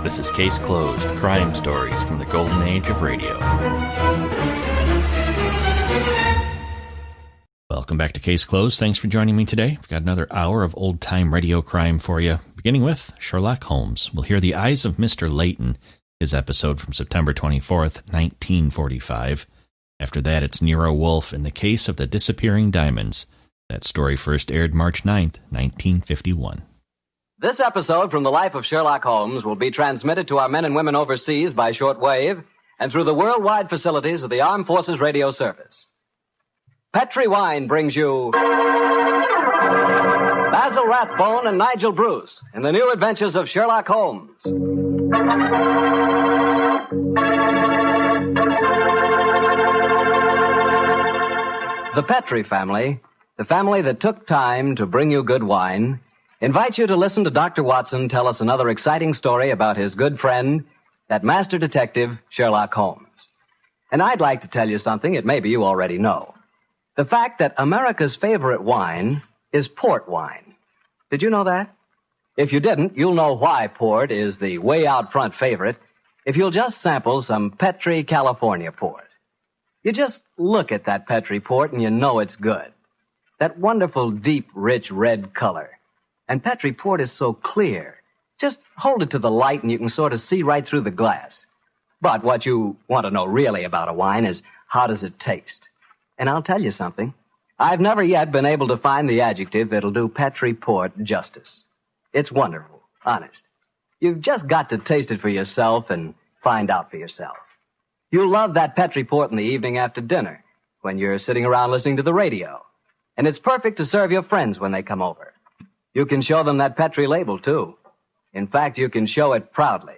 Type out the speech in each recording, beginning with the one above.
This is Case Closed, crime stories from the golden age of radio. Welcome back to Case Closed. Thanks for joining me today. We've got another hour of old-time radio crime for you, beginning with Sherlock Holmes. We'll hear The Eyes of Mr. Leyton, his episode from September 24th, 1945. After that, it's Nero, Wolfe, and the Case of the Disappearing Diamonds. That story first aired March 9th, 1951. This episode from the life of Sherlock Holmes will be transmitted to our men and women overseas by shortwave and through the worldwide facilities of the Armed Forces Radio Service. Petri Wine brings you Basil Rathbone and Nigel Bruce in the new adventures of Sherlock Holmes. The Petri family, the family that took time to bring you good wine, invites you to listen to Dr. Watson tell us another exciting story about his good friend, that master detective, Sherlock Holmes. And I'd like to tell you something that maybe you already know. The fact that America's favorite wine is port wine. Did you know that? If you didn't, you'll know why port is the way out front favorite if you'll just sample some Petri California port. You just look at that Petri port and you know it's good. That wonderful, deep, rich red color. And Petri port is so clear. Just hold it to the light and you can sort of see right through the glass. But what you want to know really about a wine is how does it taste? And I'll tell you something. I've never yet been able to find the adjective that'll do Petri port justice. It's wonderful, honest. You've just got to taste it for yourself and find out for yourself. You'll love that Petri port in the evening after dinner when you're sitting around listening to the radio. And it's perfect to serve your friends when they come over. You can show them that Petri label, too. In fact, you can show it proudly.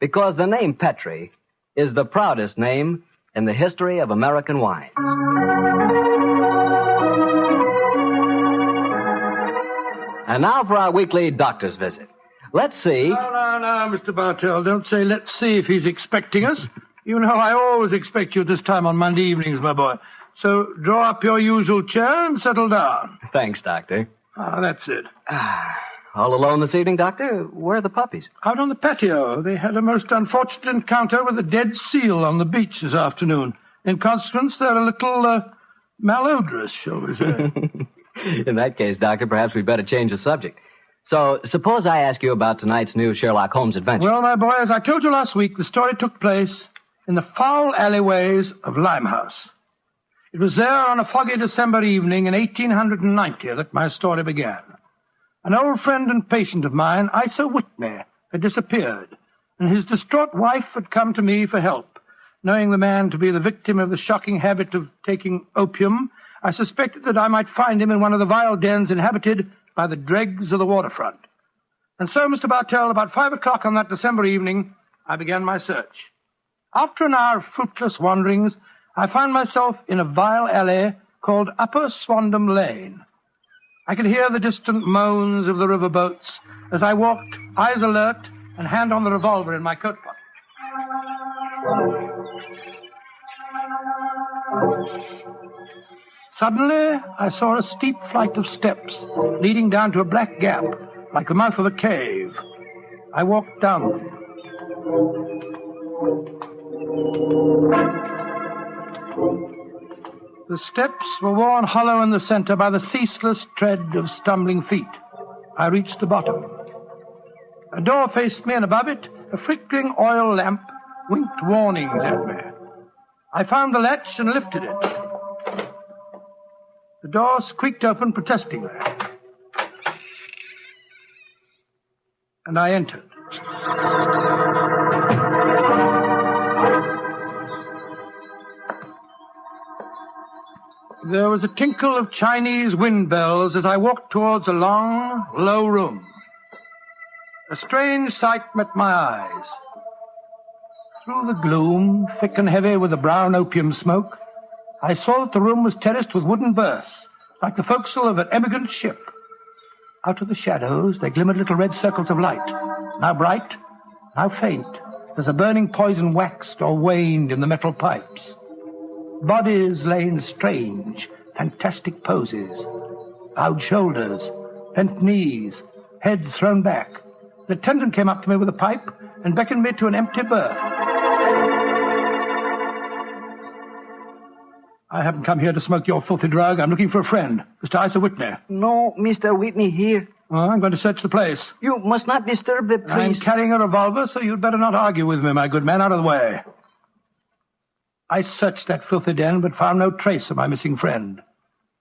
Because the name Petri is the proudest name in the history of American wines. And now for our weekly doctor's visit. Let's see. No, Mr. Bartell. Don't say let's see if he's expecting us. You know I always expect you at this time on Monday evenings, my boy. So draw up your usual chair and settle down. Thanks, Doctor. That's it. All alone this evening, Doctor? Where are the puppies? Out on the patio. They had a most unfortunate encounter with a dead seal on the beach this afternoon. In consequence, they're a little malodorous, shall we say. In that case, Doctor, perhaps we'd better change the subject. So, suppose I ask you about tonight's new Sherlock Holmes adventure. Well, my boy, as I told you last week, the story took place in the foul alleyways of Limehouse. It was there on a foggy December evening in 1890 that my story began. An old friend and patient of mine, Isa Whitney, had disappeared, and his distraught wife had come to me for help. Knowing the man to be the victim of the shocking habit of taking opium, I suspected that I might find him in one of the vile dens inhabited by the dregs of the waterfront. And so, Mr. Bartell, about 5 o'clock on that December evening, I began my search. After an hour of fruitless wanderings, I found myself in a vile alley called Upper Swandam Lane. I could hear the distant moans of the riverboats as I walked, eyes alert, and hand on the revolver in my coat pocket. Suddenly, I saw a steep flight of steps leading down to a black gap, like the mouth of a cave. I walked down them. The steps were worn hollow in the center by the ceaseless tread of stumbling feet. I reached the bottom. A door faced me, and above it, a flickering oil lamp winked warnings at me. I found the latch and lifted it. The door squeaked open protestingly. And I entered. There was a tinkle of Chinese wind bells as I walked towards a long, low room. A strange sight met my eyes. Through the gloom, thick and heavy with the brown opium smoke, I saw that the room was terraced with wooden berths, like the forecastle of an emigrant ship. Out of the shadows, there glimmered little red circles of light, now bright, now faint, as the burning poison waxed or waned in the metal pipes. Bodies lay in strange, fantastic poses. Bowed shoulders, bent knees, heads thrown back, The attendant came up to me with a pipe and beckoned me to an empty berth. I haven't come here to smoke your filthy drug. I'm looking for a friend, Mr. Isa Whitney. No, Mr. Whitney here. Oh, I'm going to search the place. You must not disturb the I'm priest. carrying a revolver, so you'd better not argue with me, my good man. Out of the way. I searched that filthy den, but found no trace of my missing friend.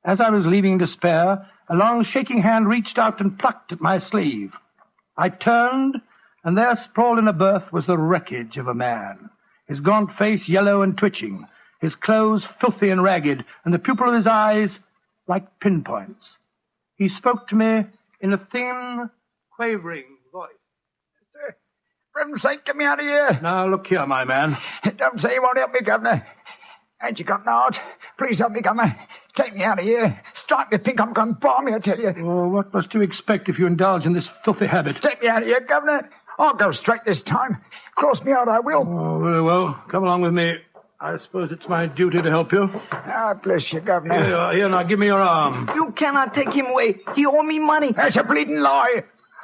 As I was leaving in despair, a long shaking hand reached out and plucked at my sleeve. I turned, and there sprawled in a berth was the wreckage of a man, his gaunt face yellow and twitching, his clothes filthy and ragged, and the pupil of his eyes like pinpoints. He spoke to me in a thin, quavering voice. For heaven's sake, get me out of here. Now, look here, my man. Don't say you won't help me, Governor. Ain't you got an heart? Please help me, Governor. Take me out of here. Strike me pink, I'm going to bomb you, I tell you. Oh, what must you expect if you indulge in this filthy habit? Take me out of here, Governor. I'll go straight this time. Cross me out, I will. Oh, very well. Come along with me. I suppose it's my duty to help you. Ah, bless you, Governor. Here, now, give me your arm. You cannot take him away. He owe me money. That's a bleeding lie.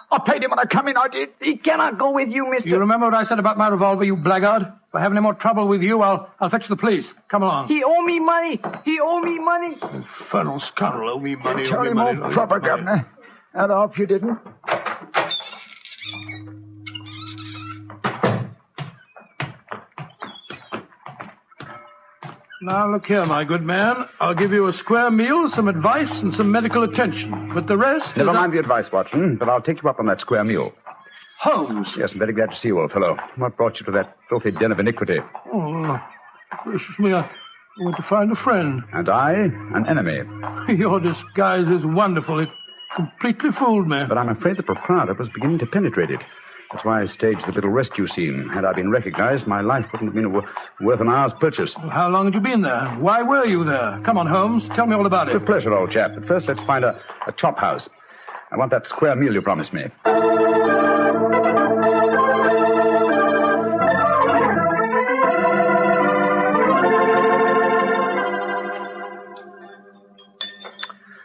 I paid him when I come in, I did. He cannot go with you, Mr. You remember what I said about my revolver, you blackguard? If I have any more trouble with you, I'll fetch the police. Come along. He owe me money. He owe me money. Infernal scoundrel, owe me money. Tell him more proper, Governor. And I hope you didn't. Now, look here, my good man. I'll give you a square meal, some advice, and some medical attention. But the rest Never mind the advice, Watson, but I'll take you up on that square meal. Holmes. Yes, I'm very glad to see you, old fellow. What brought you to that filthy den of iniquity? Oh, gracious me, I went to find a friend. And I, an enemy. Your disguise is wonderful. It completely fooled me. But I'm afraid the proprietor was beginning to penetrate it. That's why I staged the little rescue scene. Had I been recognized, my life wouldn't have been worth an hour's purchase. Well, how long had you been there? Why were you there? Come on, Holmes. Tell me all about it. With pleasure, old chap. But first, let's find a chop house. I want that square meal you promised me.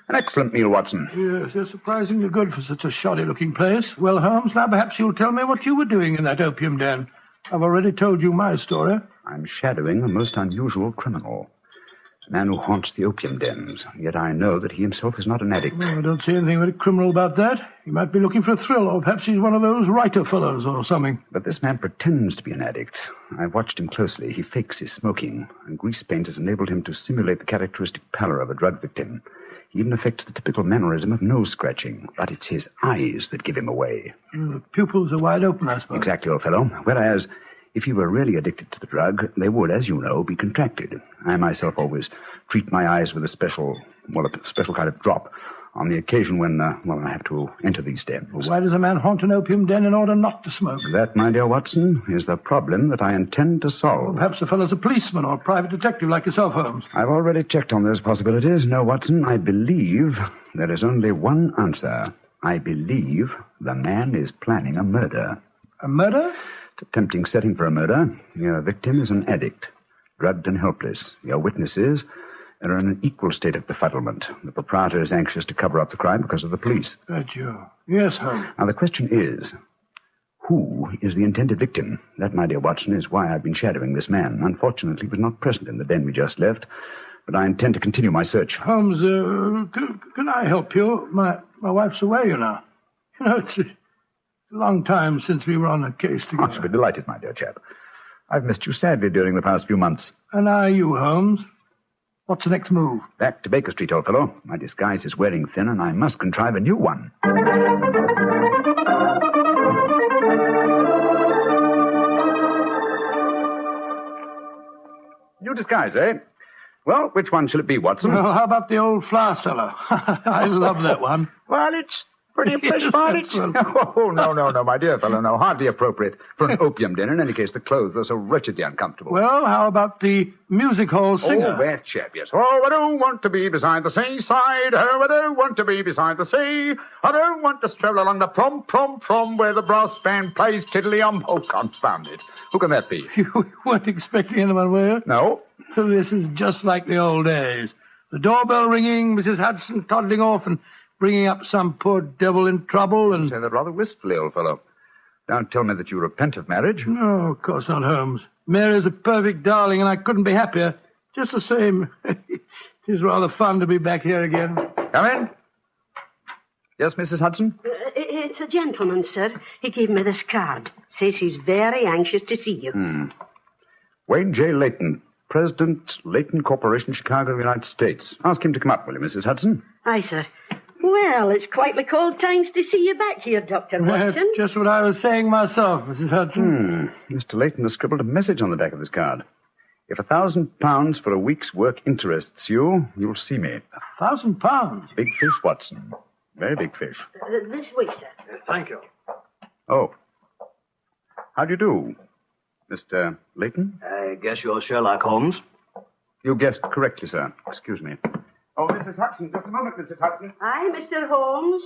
An excellent meal, Watson. Yes, you're surprisingly good for such a shoddy-looking place. Well, Holmes, now perhaps you'll tell me what you were doing in that opium den. I've already told you my story. I'm shadowing a most unusual criminal. A man who haunts the opium dens. Yet I know that he himself is not an addict. Well, I don't see anything very criminal about that. He might be looking for a thrill, or perhaps he's one of those writer fellows or something. But this man pretends to be an addict. I've watched him closely. He fakes his smoking, and grease paint has enabled him to simulate the characteristic pallor of a drug victim. He even affects the typical mannerism of nose-scratching, but it's his eyes that give him away. The pupils are wide open, I suppose. Exactly, old fellow. Whereas, if he were really addicted to the drug, they would, as you know, be contracted. I myself always treat my eyes with a special kind of drop on the occasion when, I have to enter these dens. Why does a man haunt an opium den in order not to smoke? That, my dear Watson, is the problem that I intend to solve. Well, perhaps the fellow's a policeman or a private detective like yourself, Holmes. I've already checked on those possibilities. No, Watson, I believe there is only one answer. I believe the man is planning a murder. A murder? It's a tempting setting for a murder. Your victim is an addict, drugged and helpless. Your witnesses are in an equal state of befuddlement. The proprietor is anxious to cover up the crime because of the police. Right, you. Yes, Holmes. Now, the question is, who is the intended victim? That, my dear Watson, is why I've been shadowing this man. Unfortunately, he was not present in the den we just left, but I intend to continue my search. Holmes, can I help you? My wife's away, you know. You know, it's a long time since we were on a case together. I should be delighted, my dear chap. I've missed you sadly during the past few months. And are you, Holmes? What's the next move? Back to Baker Street, old fellow. My disguise is wearing thin, and I must contrive a new one. New disguise, eh? Well, which one shall it be, Watson? Well, how about the old flour cellar? I love that one. Well, it's pretty fresh, Yes, Barnett. Oh, no, my dear fellow, no. Hardly appropriate for an opium den. In any case, the clothes are so wretchedly uncomfortable. Well, how about the music hall singer? Oh, that chap, yes. Oh, I don't want to be beside the seaside. Oh, I don't want to be beside the sea. I don't want to stroll along the prom, where the brass band plays tiddly-um. Oh, confound it. Who can that be? You weren't expecting anyone, were you? No. So this is just like the old days. The doorbell ringing, Mrs. Hudson toddling off and bringing up some poor devil in trouble, and... Say that rather wistfully, old fellow. Don't tell me that you repent of marriage. No, of course not, Holmes. Mary's a perfect darling, and I couldn't be happier. Just the same. It is rather fun to be back here again. Come in. Yes, Mrs. Hudson? It's a gentleman, sir. He gave me this card. Says he's very anxious to see you. Wayne J. Leyton, President, Leyton Corporation, Chicago, United States. Ask him to come up, will you, Mrs. Hudson? Aye, sir. Well, it's quite the cold times to see you back here, Dr. Watson. That's just what I was saying myself, Mrs. Hudson. Mr. Leyton has scribbled a message on the back of his card. If £1,000 for a week's work interests you, you'll see me. £1,000? Big fish, Watson. Very big fish. This way, sir. Thank you. Oh. How do you do, Mr. Leyton? I guess you're Sherlock Holmes. You guessed correctly, sir. Excuse me. Oh, Mrs. Hudson, just a moment, Mrs. Hudson. Aye, Mr. Holmes.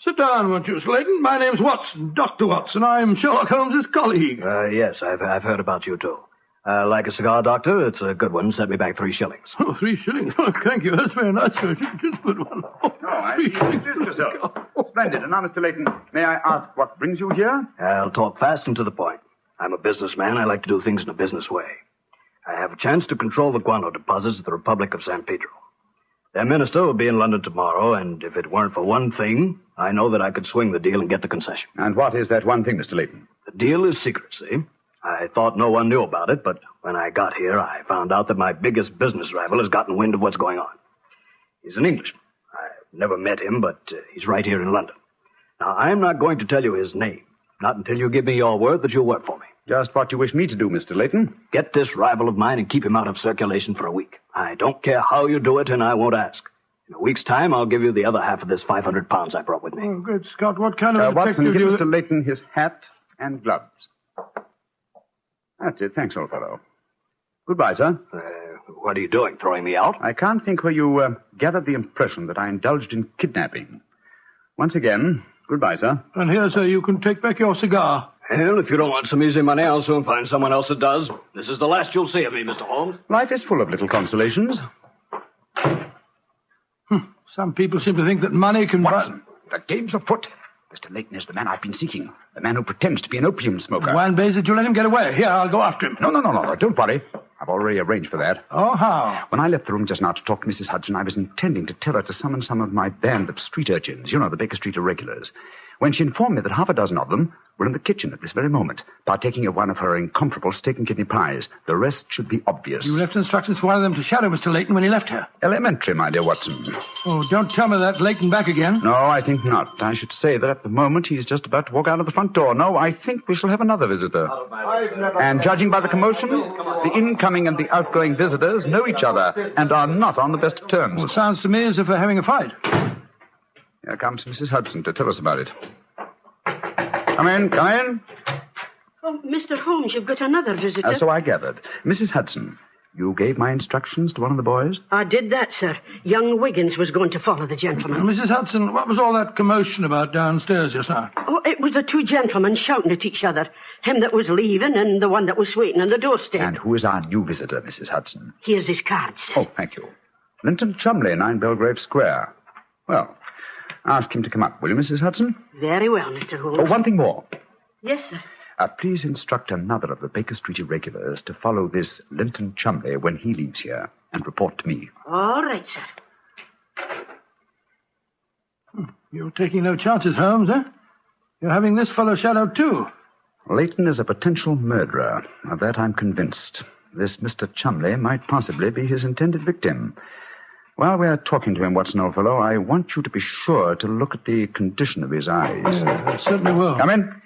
Sit down, won't you, Leyton? My name's Watson, Dr. Watson. I'm Sherlock Holmes' colleague. Yes, I've heard about you, too. Like a cigar, Doctor? It's a good one. Set me back 3 shillings. Oh, 3 shillings. Oh, thank you. That's very nice, sir. Just a good one. Oh, No, I 3 see you shillings. introduced yourself. Splendid. And now, Mr. Leyton, may I ask what brings you here? I'll talk fast and to the point. I'm a businessman. I like to do things in a business way. I have a chance to control the guano deposits of the Republic of San Pedro. Their minister will be in London tomorrow, and if it weren't for one thing, I know that I could swing the deal and get the concession. And what is that one thing, Mr. Leyton? The deal is secrecy. I thought no one knew about it, but when I got here, I found out that my biggest business rival has gotten wind of what's going on. He's an Englishman. I've never met him, but he's right here in London. Now, I'm not going to tell you his name, not until you give me your word that you'll work for me. Just what you wish me to do, Mr. Leyton. Get this rival of mine and keep him out of circulation for a week. I don't care how you do it, and I won't ask. In a week's time, I'll give you the other half of this £500 I brought with me. Oh, good Scott. What kind of Watson, detective give do you... Mr. Leyton his hat and gloves. That's it. Thanks, old fellow. Goodbye, sir. What are you doing, throwing me out? I can't think where you gathered the impression that I indulged in kidnapping. Once again, goodbye, sir. And here, sir, you can take back your cigar. Well, if you don't want some easy money, I'll soon find someone else that does. This is the last you'll see of me, Mr. Holmes. Life is full of little consolations. Some people seem to think that money can Watson, the game's afoot. Mr. Leyton is the man I've been seeking. The man who pretends to be an opium smoker. Why in blazes did you let him get away? Here, I'll go after him. No. Don't worry. I've already arranged for that. Oh, how? When I left the room just now to talk to Mrs. Hudson, I was intending to tell her to summon some of my band of street urchins. You know, the Baker Street irregulars. When she informed me that half a dozen of them were in the kitchen at this very moment, partaking of one of her incomparable steak and kidney pies. The rest should be obvious. You left instructions for one of them to shadow Mr. Leyton when he left here. Elementary, my dear Watson. Oh, don't tell me that. Leyton back again. No, I think not. I should say that at the moment he's just about to walk out of the front door. No, I think we shall have another visitor. And judging by the commotion, the incoming and the outgoing visitors know each other and are not on the best of terms. Well, it sounds to me as if we're having a fight. Here comes Mrs. Hudson to tell us about it. Come in. Oh, Mr. Holmes, you've got another visitor. So I gathered. Mrs. Hudson, you gave my instructions to one of the boys? I did that, sir. Young Wiggins was going to follow the gentleman. Mrs. Hudson, what was all that commotion about downstairs just now? Oh, it was the 2 gentlemen shouting at each other. Him that was leaving and the one that was waiting on the doorstep. And who is our new visitor, Mrs. Hudson? Here's his card, sir. Oh, thank you. Linton Chumley, 9 Belgrave Square. Well, ask him to come up, will you, Mrs. Hudson? Very well, Mr. Holmes. Oh, one thing more. Yes, sir. Please instruct another of the Baker Street irregulars to follow this Linton Chumley when he leaves here and report to me. All right, sir. You're taking no chances, Holmes, eh? You're having this fellow shadowed, too. Leyton is a potential murderer. Of that I'm convinced. This Mr. Chumley might possibly be his intended victim. While we're talking to him, Watson, old fellow, I want you to be sure to look at the condition of his eyes. I certainly will. Come in.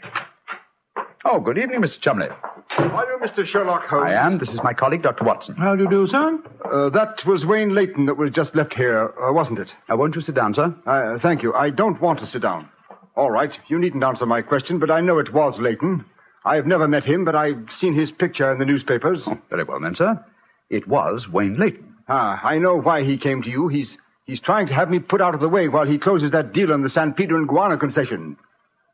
Oh, good evening, Mr. Chumley. Are you Mr. Sherlock Holmes? I am. This is my colleague, Dr. Watson. How do you do, sir? That was Wayne Leyton that was just left here, wasn't it? Won't you sit down, sir? Thank you. I don't want to sit down. All right. You needn't answer my question, but I know it was Leyton. I've never met him, but I've seen his picture in the newspapers. Oh, very well, then, sir. It was Wayne Leyton. I know why he came to you. He's trying to have me put out of the way while he closes that deal on the San Pedro and Guana concession.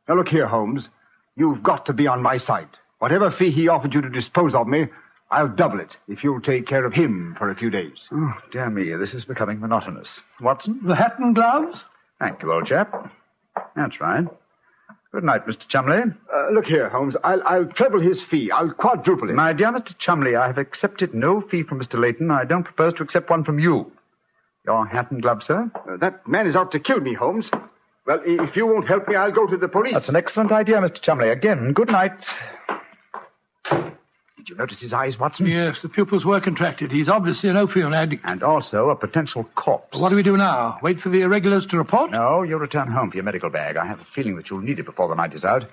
Now, look here, Holmes. You've got to be on my side. Whatever fee he offered you to dispose of me, I'll double it if you'll take care of him for a few days. Oh, dear me, this is becoming monotonous. Watson? The hat and gloves? Thank you, old chap. That's right. Good night, Mr. Chumley. Look here, Holmes. I'll treble his fee. I'll quadruple it. My dear Mr. Chumley, I have accepted no fee from Mr. Leyton. I don't propose to accept one from you. Your hat and glove, sir? That man is out to kill me, Holmes. Well, if you won't help me, I'll go to the police. That's an excellent idea, Mr. Chumley. Again, good night. Did you notice his eyes, Watson? Yes, the pupils were contracted. He's obviously an opium addict. And also a potential corpse. What do we do now? Wait for the irregulars to report? No, you'll return home for your medical bag. I have a feeling that you'll need it before the night is out.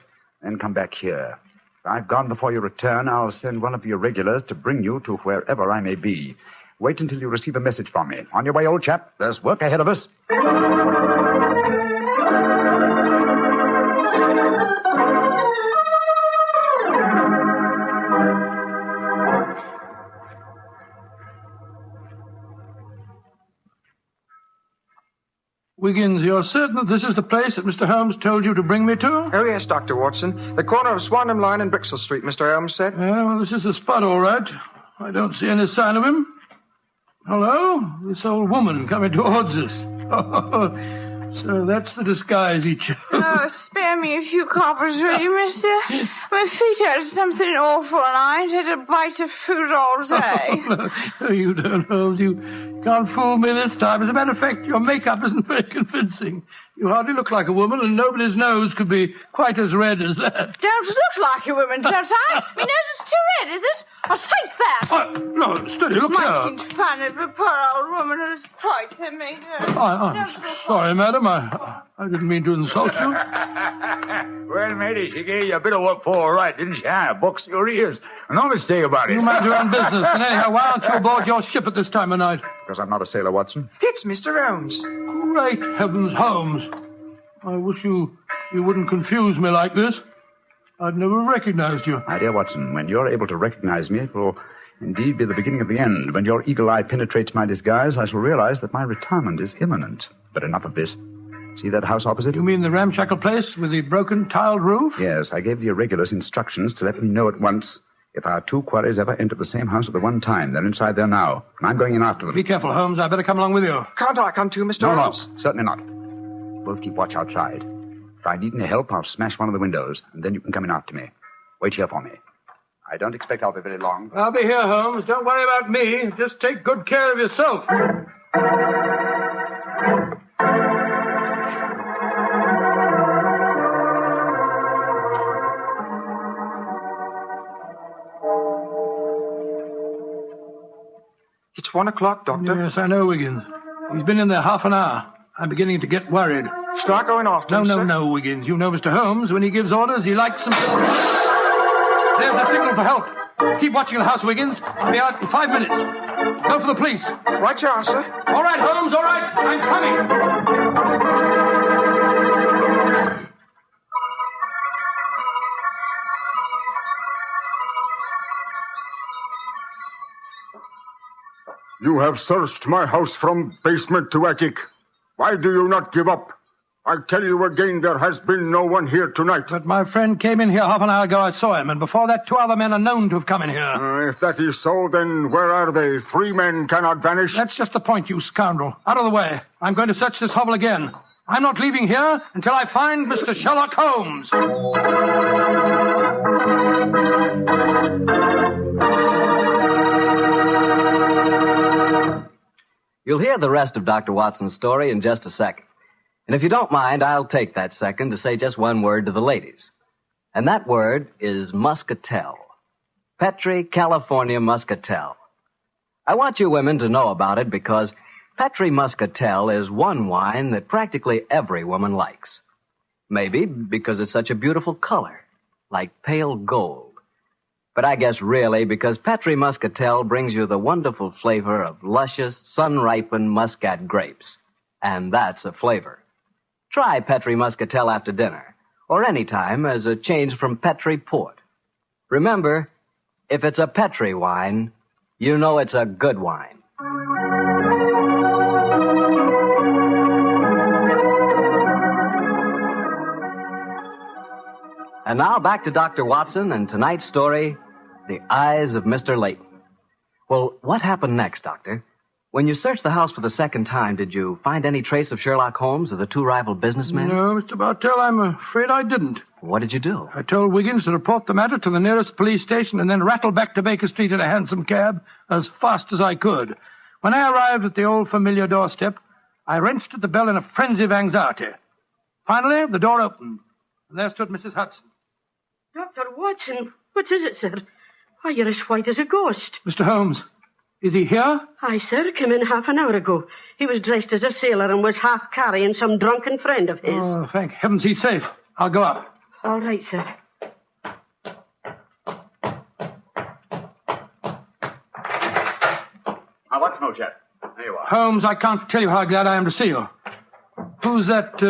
Then come back here. If I've gone before you return, I'll send one of the irregulars to bring you to wherever I may be. Wait until you receive a message from me. On your way, old chap. There's work ahead of us. Wiggins, you're certain that this is the place that Mr. Holmes told you to bring me to? Oh, yes, Dr. Watson. The corner of Swanham Line and Brixton Street, Mr. Holmes said. Yeah, well, this is the spot, all right. I don't see any sign of him. Hello? This old woman coming towards us. So that's the disguise he chose. Oh, spare me a few coppers, will you, mister? My feet hurt something awful, and I ain't had a bite of food all day. No, you don't, Holmes. You can't fool me this time. As a matter of fact, your makeup isn't very convincing. You hardly look like a woman, and nobody's nose could be quite as red as that. Don't look like a woman, don't I? My nose is too red, is it? I'll take that. No, steady, look here. Making fun of a poor old woman whose plight I made her. I'm sorry, madam. I didn't mean to insult you. Well, matey, she gave you a bit of what for, all right, didn't she? Boxed your ears. No mistake about it. You mind your own business. And anyhow, why aren't you aboard your ship at this time of night? Because I'm not a sailor, Watson. It's Mr. Holmes. Great heavens, Holmes. I wish you wouldn't confuse me like this. I'd never recognized you. My dear Watson, when you're able to recognize me, it will indeed be the beginning of the end. When your eagle eye penetrates my disguise, I shall realize that my retirement is imminent. But enough of this. See that house opposite? You mean the ramshackle place with the broken tiled roof? Yes, I gave the irregulars instructions to let me know at once if our two quarries ever enter the same house at the one time. They're inside there now, and I'm going in after them. Be careful, Holmes. I better come along with you. Can't I come too, Mr. Holmes? No, certainly not. Both keep watch outside. If I need any help, I'll smash one of the windows, and then you can come in after me. Wait here for me. I don't expect I'll be very long. I'll be here, Holmes. Don't worry about me. Just take good care of yourself. It's 1 o'clock, Doctor. Yes, I know, Wiggins. He's been in there half an hour. I'm beginning to get worried. Start going after him, sir. No, Wiggins. You know Mr. Holmes. When he gives orders, he likes them. There's the signal for help. Keep watching the house, Wiggins. I'll be out in 5 minutes. Go for the police. Right you are, sir. All right, Holmes, all right. I'm coming. You have searched my house from basement to attic. Why do you not give up? I tell you again, there has been no one here tonight. But my friend came in here half an hour ago. I saw him, and before that, 2 other men are known to have come in here. If that is so, then where are they? 3 men cannot vanish. That's just the point, you scoundrel. Out of the way. I'm going to search this hovel again. I'm not leaving here until I find Mr. Sherlock Holmes. You'll hear the rest of Dr. Watson's story in just a second. And if you don't mind, I'll take that second to say just one word to the ladies. And that word is muscatel. Petri California muscatel. I want you women to know about it because Petri muscatel is one wine that practically every woman likes. Maybe because it's such a beautiful color, like pale gold. But I guess really because Petri muscatel brings you the wonderful flavor of luscious, sun-ripened muscat grapes. And that's a flavor. Try Petri muscatel after dinner, or any time as a change from Petri port. Remember, if it's a Petri wine, you know it's a good wine. And now back to Dr. Watson and tonight's story, The Eyes of Mr. Leyton. Well, what happened next, Doctor? When you searched the house for the second time, did you find any trace of Sherlock Holmes or the 2 rival businessmen? No, Mr. Bartell, I'm afraid I didn't. What did you do? I told Wiggins to report the matter to the nearest police station and then rattle back to Baker Street in a hansom cab as fast as I could. When I arrived at the old familiar doorstep, I wrenched at the bell in a frenzy of anxiety. Finally, the door opened, and there stood Mrs. Hudson. Dr. Watson, what is it, sir? Why, you're as white as a ghost. Mr. Holmes, is he here? Aye, sir, came in half an hour ago. He was dressed as a sailor and was half carrying some drunken friend of his. Oh, thank heavens he's safe. I'll go up. All right, sir. Watson, old chap. There you are. Holmes, I can't tell you how glad I am to see you. Who's that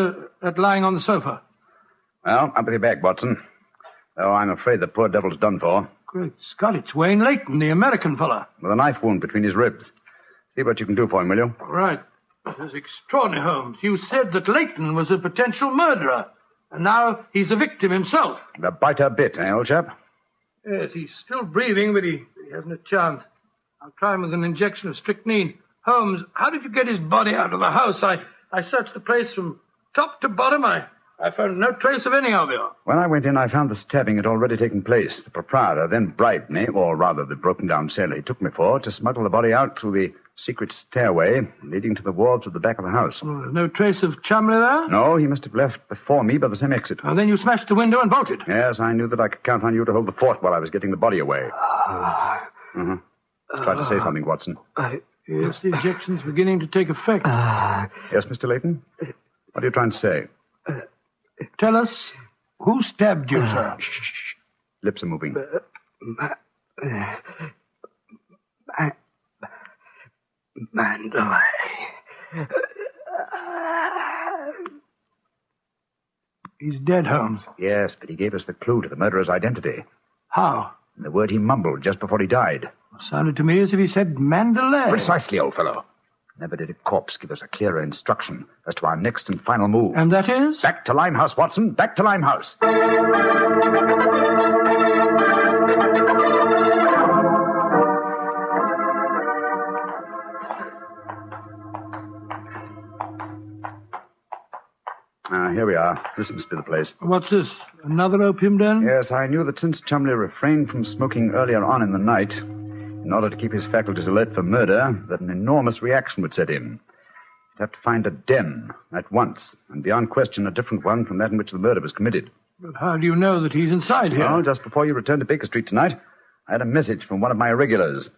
lying on the sofa? Well, up with your bag, Watson. Though I'm afraid the poor devil's done for. Great Scott, it's Wayne Leyton, the American fella. With a knife wound between his ribs. See what you can do for him, will you? Right. This is extraordinary, Holmes. You said that Leyton was a potential murderer, and now he's a victim himself. The biter bit, eh, old chap? Yes, he's still breathing, but he hasn't a chance. I'll try him with an injection of strychnine. Holmes, how did you get his body out of the house? I searched the place from top to bottom. I found no trace of any of you. When I went in, I found the stabbing had already taken place. The proprietor then bribed me, or rather the broken-down sailor he took me for, to smuggle the body out through the secret stairway leading to the wards at the back of the house. Oh, there's no trace of Chumley there? No, he must have left before me by the same exit. Then you smashed the window and bolted? Yes, I knew that I could count on you to hold the fort while I was getting the body away. Just try to say something, Watson. Yes, the injection's beginning to take effect. Yes, Mr. Leyton? What are you trying to say? Tell us, who stabbed you, sir? Shh. Lips are moving. Mandalay. He's dead, Holmes. Yes, but he gave us the clue to the murderer's identity. How? And the word he mumbled just before he died. Sounded to me as if he said Mandalay. Precisely, old fellow. Never did a corpse give us a clearer instruction as to our next and final move. And that is? Back to Limehouse, Watson. Back to Limehouse. Here we are. This must be the place. What's this? Another opium den? Yes, I knew that since Chumley refrained from smoking earlier on in the night, in order to keep his faculties alert for murder, that an enormous reaction would set in. He'd have to find a den at once, and beyond question a different one from that in which the murder was committed. But how do you know that he's inside here? Well, just before you returned to Baker Street tonight, I had a message from one of my irregulars.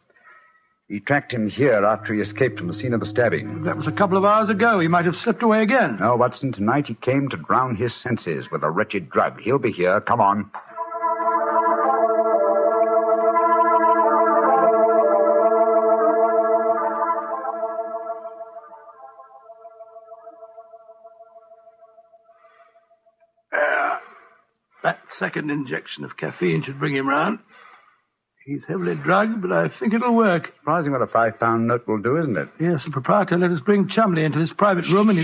He tracked him here after he escaped from the scene of the stabbing. That was a couple of hours ago. He might have slipped away again. No, Watson, tonight he came to drown his senses with a wretched drug. He'll be here. Come on. That second injection of caffeine should bring him round. He's heavily drugged, but I think it'll work. Surprising what a £5 note will do, isn't it? Yes, the proprietor let us bring Chumley into his private room, and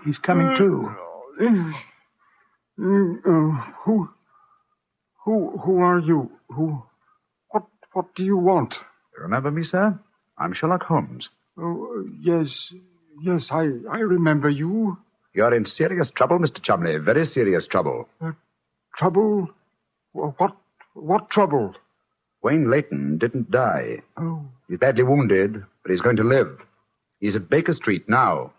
he's coming to. Who are you? What do you want? Remember me, sir? I'm Sherlock Holmes. Oh, yes, I remember you. You're in serious trouble, Mr. Chumley. Very serious trouble. Trouble? What trouble? Wayne Leyton didn't die. Oh. He's badly wounded, but he's going to live. He's at Baker Street now.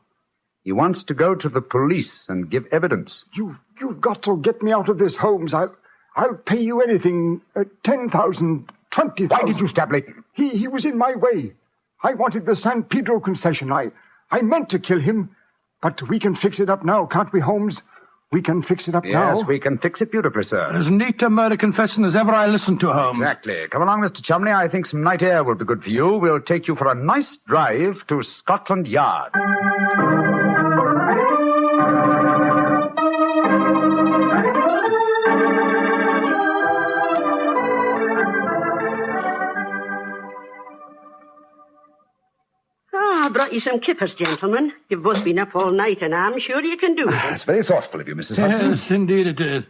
He wants to go to the police and give evidence. You've got to get me out of this, Holmes. I'll pay you anything. 10,000, 20,000. Why did you stab Leyton? He was in my way. I wanted the San Pedro concession. I meant to kill him. But we can fix it up now, can't we, Holmes? We can fix it up now. Yes, we can fix it beautifully, sir. As neat a murder confession as ever I listened to, Holmes. Exactly. Come along, Mr. Chumley. I think some night air will be good for you. We'll take you for a nice drive to Scotland Yard. I brought you some kippers, gentlemen. You've both been up all night, and I'm sure you can do it. It's very thoughtful of you, Mrs. Hudson. Yes, indeed it is.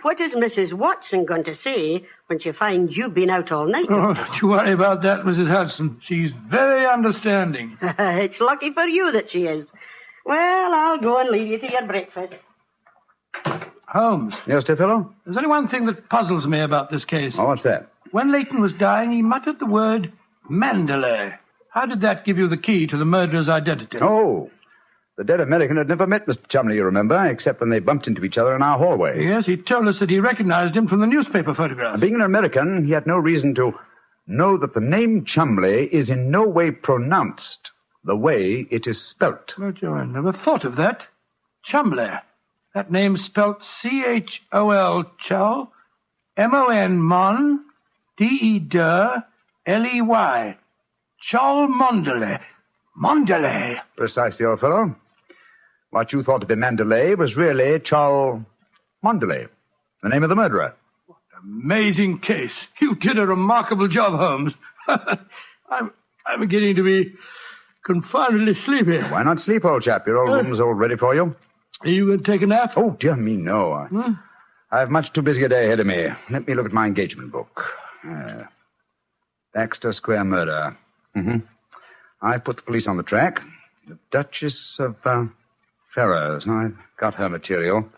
What is Mrs. Watson going to say when she finds you've been out all night? Oh, don't you worry about that, Mrs. Hudson. She's very understanding. It's lucky for you that she is. Well, I'll go and leave you to your breakfast. Holmes, Yes, dear fellow? there's only one thing that puzzles me about this case. Oh, what's that? When Leyton was dying, he muttered the word Mandalay. How did that give you the key to the murderer's identity? Oh, the dead American had never met Mr. Chumley, you remember, except when they bumped into each other in our hallway. Yes, he told us that he recognized him from the newspaper photograph. And being an American, he had no reason to know that the name Chumley is in no way pronounced the way it is spelt. Oh, Joe, I never thought of that. Chumley. That name's spelt C-H-O-L, Chow, M-O-N, Mon, D-E-D-E-R, L-E-Y. Chol Mondale. Mondale. Precisely, old fellow. What you thought to be Mandalay was really Chol Mondale, the name of the murderer. Amazing case. You did a remarkable job, Holmes. I'm beginning to be confoundedly sleepy. Why not sleep, old chap? Your old room's all ready for you. Are you going to take a nap? Oh, dear me, no. I have much too busy a day ahead of me. Let me look at my engagement book. Baxter Square murder. I put the police on the track. The Duchess of Ferrers. I've got her material.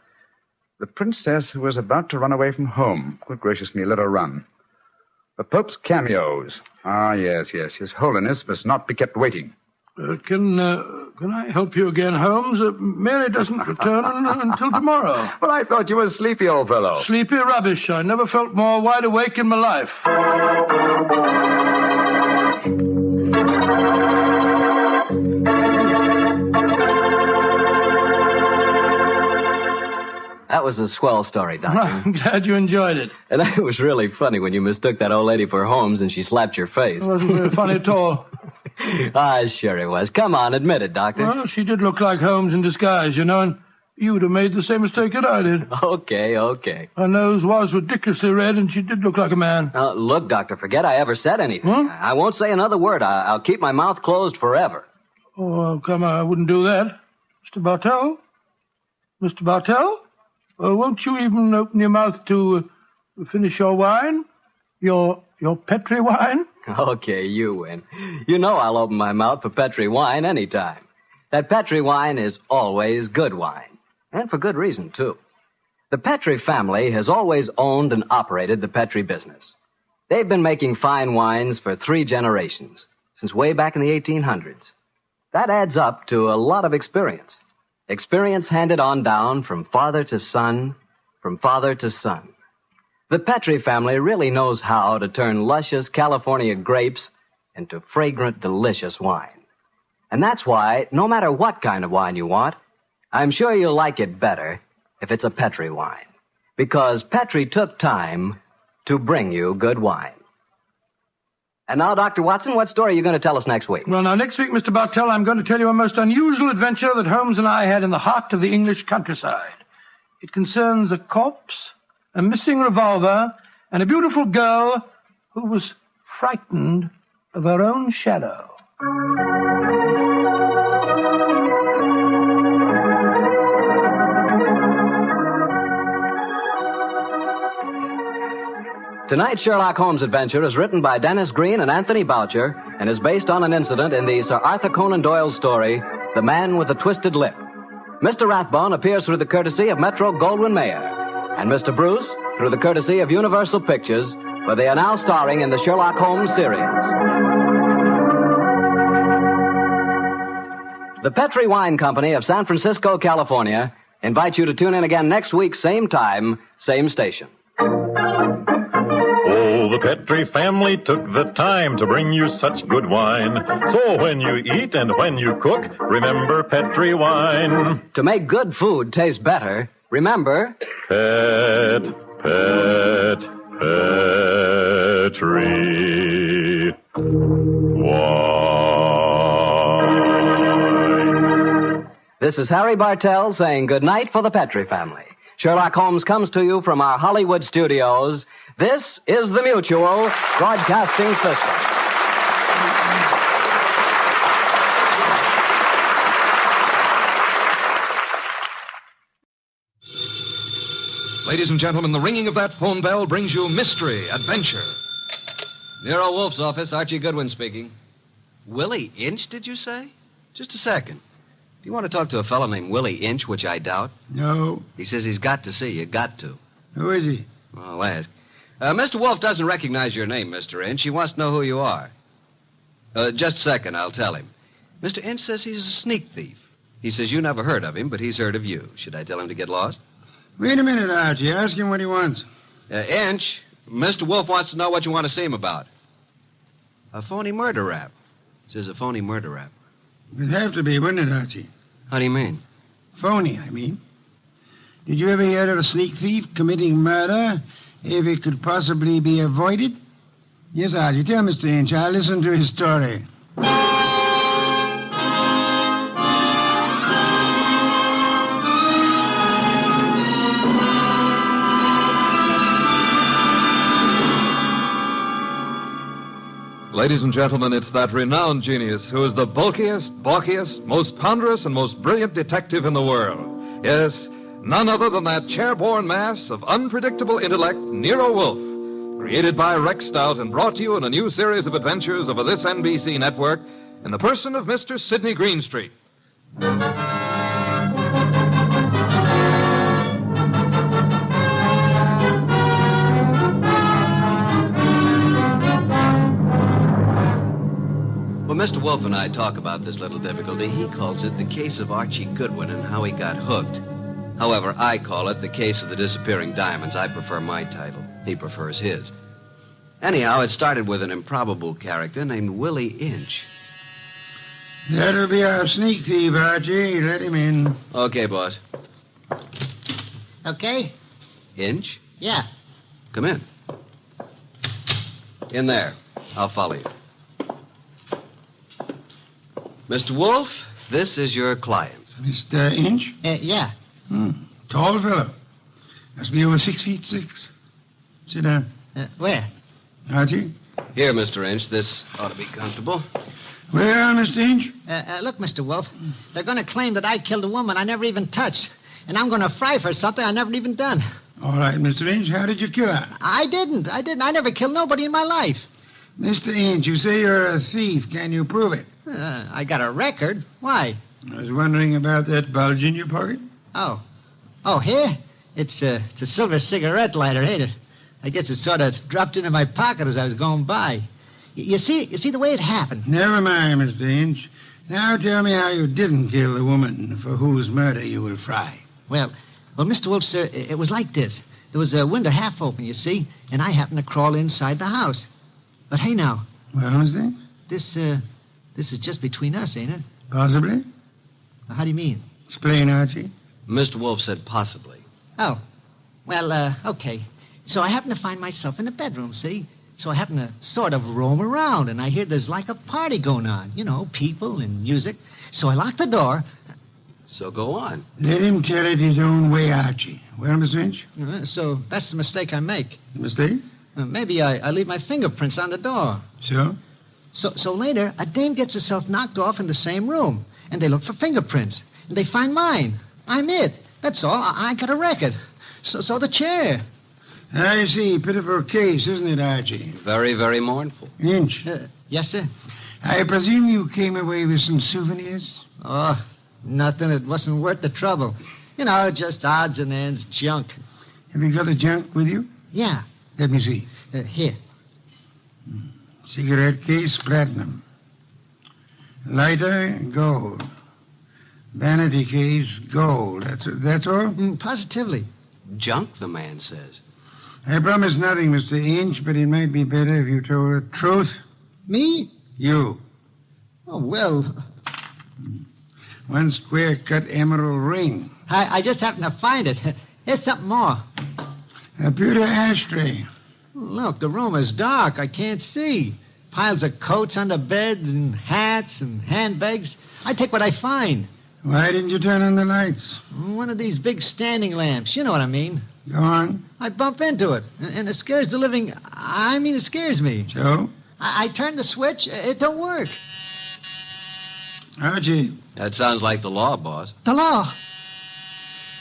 The princess who was about to run away from home. Good gracious me, let her run. The Pope's cameos. Ah, yes. His Holiness must not be kept waiting. Can I help you again, Holmes? Mary doesn't return until tomorrow. Well, I thought you were sleepy, old fellow. Sleepy rubbish. I never felt more wide awake in my life. That was a swell story, Doctor. I'm glad you enjoyed it. And it was really funny when you mistook that old lady for Holmes and she slapped your face. It wasn't very funny at all. Sure it was. Come on, admit it, Doctor. Well, she did look like Holmes in disguise, you know, and you would have made the same mistake that I did. Okay. Her nose was ridiculously red, and she did look like a man. Look, Doctor, forget I ever said anything. I won't say another word. I'll keep my mouth closed forever. Oh, come on, I wouldn't do that. Mr. Bartell? Mr. Bartell? Won't you even open your mouth to finish your wine? Your Petri wine? Okay, you win. You know I'll open my mouth for Petri wine anytime. That Petri wine is always good wine. And for good reason, too. The Petri family has always owned and operated the Petri business. They've been making fine wines for 3 generations, since way back in the 1800s. That adds up to a lot of experience. Experience handed on down from father to son, from father to son. The Petri family really knows how to turn luscious California grapes into fragrant, delicious wine. And that's why, no matter what kind of wine you want, I'm sure you'll like it better if it's a Petri wine. Because Petri took time to bring you good wine. And now, Dr. Watson, what story are you going to tell us next week? Well, now, next week, Mr. Bartell, I'm going to tell you a most unusual adventure that Holmes and I had in the heart of the English countryside. It concerns a corpse, a missing revolver, and a beautiful girl who was frightened of her own shadow. Tonight's Sherlock Holmes adventure is written by Dennis Green and Anthony Boucher and is based on an incident in the Sir Arthur Conan Doyle story, The Man with the Twisted Lip. Mr. Rathbone appears through the courtesy of Metro-Goldwyn-Mayer, and Mr. Bruce through the courtesy of Universal Pictures, where they are now starring in the Sherlock Holmes series. The Petri Wine Company of San Francisco, California, invites you to tune in again next week, same time, same station. Oh, the Petri family took the time to bring you such good wine. So when you eat and when you cook, remember Petri wine. To make good food taste better, remember... Petri wine. This is Harry Bartell saying good night for the Petri family. Sherlock Holmes comes to you from our Hollywood studios. This is the Mutual Broadcasting System. Ladies and gentlemen, the ringing of that phone bell brings you mystery, adventure. Nero Wolfe's office, Archie Goodwin speaking. Willie Inch, did you say? Just a second. Do you want to talk to a fellow named Willie Inch, which I doubt? No. He says he's got to see you. Got to. Who is he? Well, I'll ask. Mr. Wolfe doesn't recognize your name, Mr. Inch. He wants to know who you are. Just a second, I'll tell him. Mr. Inch says he's a sneak thief. He says you never heard of him, but he's heard of you. Should I tell him to get lost? Wait a minute, Archie. Ask him what he wants. Inch, Mr. Wolfe wants to know what you want to see him about. A phony murder rap. Says a phony murder rap. It'd have to be, wouldn't it, Archie? How do you mean? Phony, I mean. Did you ever hear of a sneak thief committing murder if it could possibly be avoided? Yes, Archie. Tell Mr. Inch. I'll listen to his story. Ladies and gentlemen, it's that renowned genius who is the bulkiest, balkiest, most ponderous, and most brilliant detective in the world. Yes, none other than that chair-borne mass of unpredictable intellect, Nero Wolfe, created by Rex Stout and brought to you in a new series of adventures over this NBC network in the person of Mr. Sidney Greenstreet. When Mr. Wolfe and I talk about this little difficulty, he calls it the case of Archie Goodwin and how he got hooked. However, I call it the case of the disappearing diamonds. I prefer my title. He prefers his. Anyhow, it started with an improbable character named Willie Inch. That'll be our sneak thief, Archie. Let him in. Okay, boss. Okay? Inch? Yeah. Come in. In there. I'll follow you. Mr. Wolfe, this is your client. Mr. Inch? Yeah. Tall fellow. Must be over 6'6". Sit down. Where? Archie? Here, Mr. Inch. This ought to be comfortable. Well, Mr. Inch? Look, Mr. Wolfe, they're going to claim that I killed a woman I never even touched. And I'm going to fry for something I never even done. All right, Mr. Inch, how did you kill her? I didn't. I never killed nobody in my life. Mr. Inch, you say you're a thief. Can you prove it? I got a record. Why? I was wondering about that bulge in your pocket. Oh, here? It's a silver cigarette lighter, ain't it? I guess it sort of dropped into my pocket as I was going by. You see the way it happened? Never mind, Mr. Inch. Now tell me how you didn't kill the woman for whose murder you will fry. Well, Mr. Wolfe, sir, it was like this. There was a window half open, you see, and I happened to crawl inside the house. But hey, now. Well, Mr. Inch? This is just between us, ain't it? Possibly. How do you mean? Explain, Archie. Mr. Wolfe said possibly. Oh. Well, okay. So I happen to find myself in the bedroom, see? So I happen to sort of roam around, and I hear there's like a party going on. You know, people and music. So I lock the door. So go on. Let him tell it his own way, Archie. Well, Mr. Inch? So that's the mistake I make. The mistake? Maybe I leave my fingerprints on the door. So? So later, a dame gets herself knocked off in the same room, and they look for fingerprints, and they find mine. I'm it. That's all. I got a record. So the chair. I see. Pitiful case, isn't it, Archie? Very, very mournful. Inch. Yes, sir? I presume you came away with some souvenirs? Oh, nothing. It wasn't worth the trouble. You know, just odds and ends, junk. Have you got the junk with you? Yeah. Let me see. Here. Cigarette case, platinum. Lighter, gold. Vanity case, gold. That's all? Positively. Junk, the man says. I promise nothing, Mr. Inch, but it might be better if you told the truth. Me? You. Oh, well. One square-cut emerald ring. I just happened to find it. Here's something more. A pewter ashtray. Look, the room is dark. I can't see. Piles of coats under beds and hats and handbags. I take what I find. Why didn't you turn on the lights? One of these big standing lamps. You know what I mean. Go on. I bump into it, and it scares the living... it scares me. So? I turn the switch. It don't work. Archie. That sounds like the law, boss. The law?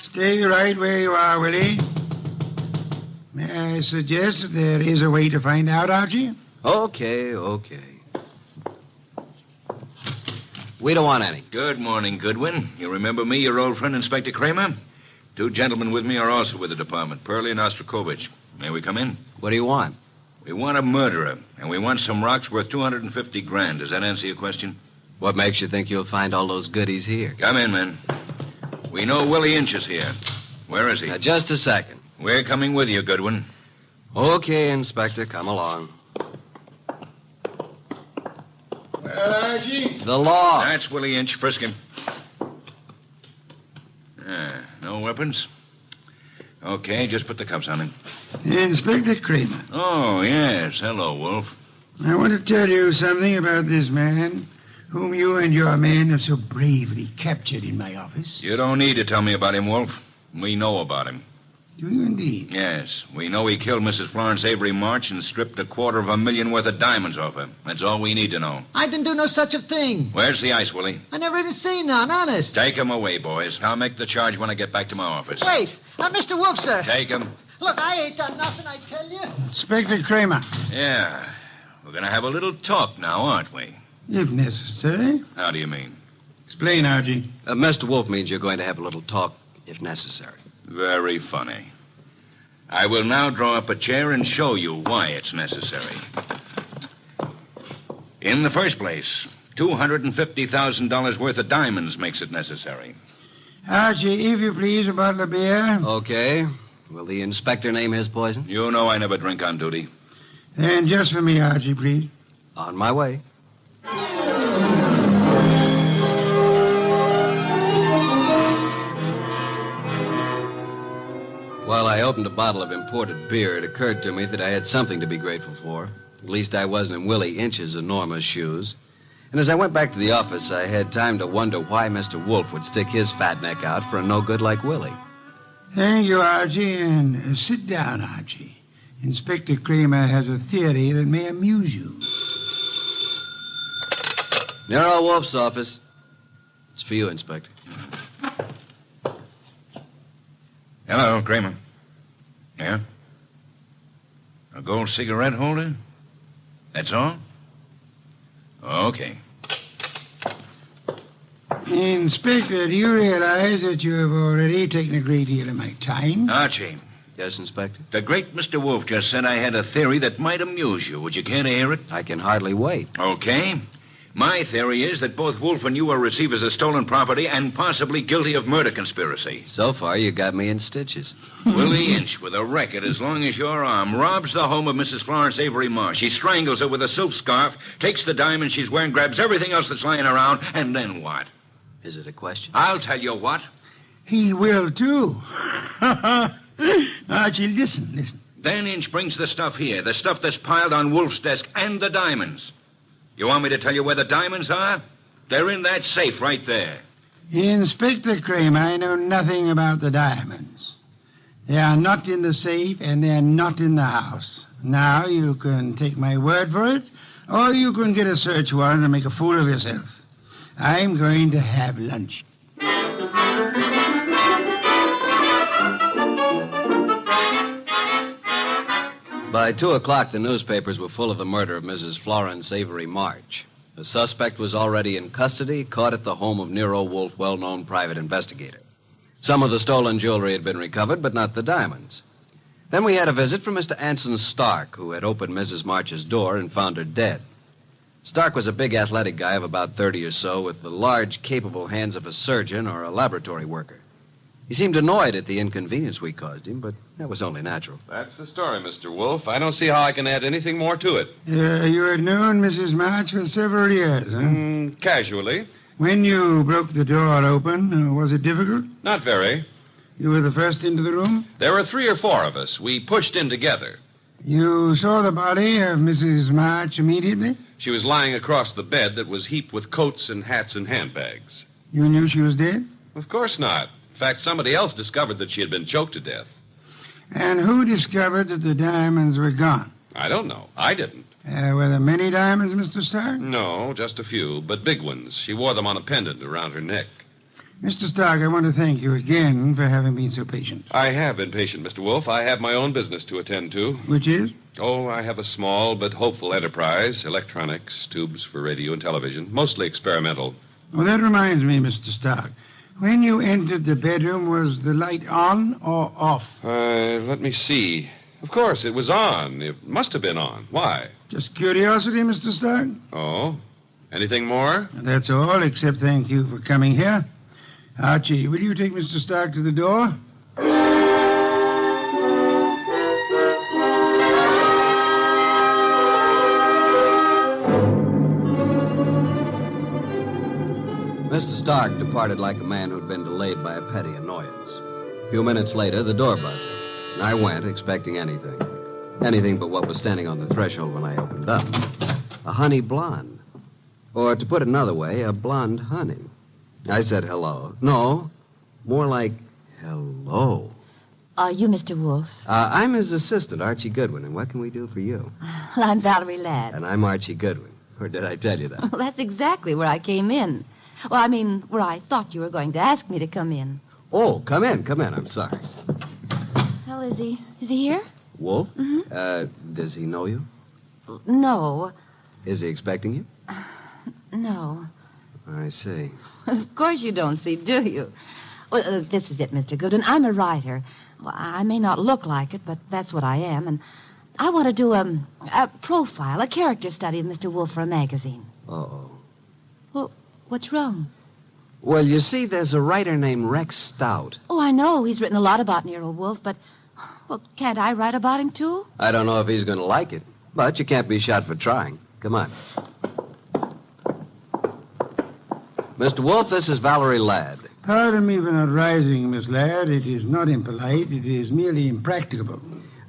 Stay right where you are, Willie. May I suggest that there is a way to find out, Archie? Okay. We don't want any. Good morning, Goodwin. You remember me, your old friend, Inspector Kramer? 2 gentlemen with me are also with the department, Pearlie and Ostrakovich. May we come in? What do you want? We want a murderer, and we want some rocks worth $250,000. Does that answer your question? What makes you think you'll find all those goodies here? Come in, men. We know Willie Inch is here. Where is he? Now, just a second. We're coming with you, Goodwin. Okay, Inspector, come along. The law. That's Willie Inch. Frisk him. No weapons? Okay, just put the cuffs on him. Inspector Kramer. Oh, yes. Hello, Wolfe. I want to tell you something about this man whom you and your men have so bravely captured in my office. You don't need to tell me about him, Wolfe. We know about him. Do you indeed? Yes. We know he killed Mrs. Florence Avery March and stripped $250,000 worth of diamonds off her. That's all we need to know. I didn't do no such a thing. Where's the ice, Willie? I never even seen none, honest. Take him away, boys. I'll make the charge when I get back to my office. Wait. Mr. Wolfe, sir. Take him. Look, I ain't done nothing, I tell you. Inspector Kramer. Yeah. We're going to have a little talk now, aren't we? If necessary. How do you mean? Explain, Archie. Mr. Wolfe means you're going to have a little talk, if necessary. Very funny. I will now draw up a chair and show you why it's necessary. In the first place, $250,000 worth of diamonds makes it necessary. Archie, if you please, a bottle of beer. Okay. Will the inspector name his poison? You know I never drink on duty. And just for me, Archie, please. On my way. While I opened a bottle of imported beer, it occurred to me that I had something to be grateful for. At least I wasn't in Willie Inch's enormous shoes. And as I went back to the office, I had time to wonder why Mr. Wolfe would stick his fat neck out for a no-good like Willie. Thank you, Archie, and sit down, Archie. Inspector Kramer has a theory that may amuse you. Nero Wolfe's office. It's for you, Inspector. Hello, Kramer. Yeah? A gold cigarette holder? That's all? Okay. Inspector, do you realize that you have already taken a great deal of my time? Archie. Yes, Inspector? The great Mr. Wolfe just said I had a theory that might amuse you. Would you care to hear it? I can hardly wait. Okay. My theory is that both Wolfe and you are receivers of stolen property and possibly guilty of murder conspiracy. So far, you got me in stitches. Willie Inch, with a record as long as your arm, robs the home of Mrs. Florence Avery Marsh. He strangles her with a silk scarf, takes the diamond she's wearing, grabs everything else that's lying around, and then what? Is it a question? I'll tell you what. He will, too. Archie, listen. Then Inch brings the stuff here, the stuff that's piled on Wolfe's desk, and the diamonds. You want me to tell you where the diamonds are? They're in that safe right there. Inspector Kramer, I know nothing about the diamonds. They are not in the safe, and they're not in the house. Now, you can take my word for it, or you can get a search warrant and make a fool of yourself. I'm going to have lunch. By 2 o'clock, the newspapers were full of the murder of Mrs. Florence Avery March. The suspect was already in custody, caught at the home of Nero Wolfe, well-known private investigator. Some of the stolen jewelry had been recovered, but not the diamonds. Then we had a visit from Mr. Anson Stark, who had opened Mrs. March's door and found her dead. Stark was a big athletic guy of about 30 or so, with the large, capable hands of a surgeon or a laboratory worker. He seemed annoyed at the inconvenience we caused him, but that was only natural. That's the story, Mr. Wolfe. I don't see how I can add anything more to it. You had known Mrs. March for several years, huh? Casually. When you broke the door open, was it difficult? Not very. You were the first into the room? There were 3 or 4 of us. We pushed in together. You saw the body of Mrs. March immediately? She was lying across the bed that was heaped with coats and hats and handbags. You knew she was dead? Of course not. In fact, somebody else discovered that she had been choked to death. And who discovered that the diamonds were gone? I don't know. I didn't. Were there many diamonds, Mr. Stark? No, just a few, but big ones. She wore them on a pendant around her neck. Mr. Stark, I want to thank you again for having been so patient. I have been patient, Mr. Wolfe. I have my own business to attend to. Which is? Oh, I have a small but hopeful enterprise. Electronics, tubes for radio and television. Mostly experimental. Well, that reminds me, Mr. Stark. When you entered the bedroom, was the light on or off? Let me see. Of course, it was on. It must have been on. Why? Just curiosity, Mr. Stark. Oh? Anything more? That's all, except thank you for coming here. Archie, will you take Mr. Stark to the door? Mr. Stark departed like a man who'd been delayed by a petty annoyance. A few minutes later, the door buzzed. And I went, expecting anything. Anything but what was standing on the threshold when I opened up. A honey blonde. Or, to put it another way, a blonde honey. I said hello. No, more like hello. Are you Mr. Wolfe? I'm his assistant, Archie Goodwin, and what can we do for you? Well, I'm Valerie Ladd. And I'm Archie Goodwin. Or did I tell you that? Well, that's exactly where I came in. Well, I mean, where I thought you were going to ask me to come in. Oh, come in. I'm sorry. Well, is he here? Wolfe? Mm-hmm. Does he know you? No. Is he expecting you? No. I see. Of course you don't see, do you? Well, this is it, Mr. Goodwin. I'm a writer. Well, I may not look like it, but that's what I am, and I want to do a profile, a character study of Mr. Wolfe for a magazine. Uh-oh. Well, what's wrong? Well, you see, there's a writer named Rex Stout. Oh, I know. He's written a lot about Nero Wolfe, but, well, can't I write about him, too? I don't know if he's going to like it, but you can't be shot for trying. Come on. Mr. Wolfe, this is Valerie Ladd. Pardon me for not rising, Miss Ladd. It is not impolite. It is merely impracticable.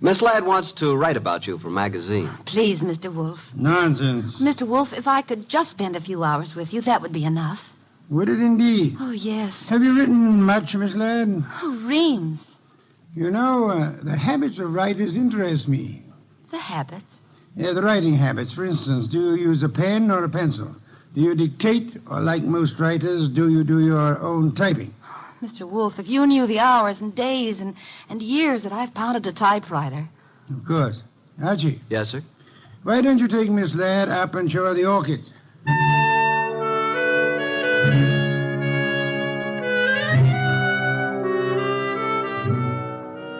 Miss Ladd wants to write about you for a magazine. Please, Mr. Wolfe. Nonsense. Mr. Wolfe, if I could just spend a few hours with you, that would be enough. Would it indeed? Oh, yes. Have you written much, Miss Ladd? Oh, reams. You know, the habits of writers interest me. The habits? Yeah, the writing habits. For instance, do you use a pen or a pencil? Do you dictate, or like most writers, do you do your own typing? Mr. Wolfe, if you knew the hours and days and years that I've pounded a typewriter. Of course. Archie. Yes, sir? Why don't you take Miss Ladd up and show her the orchids?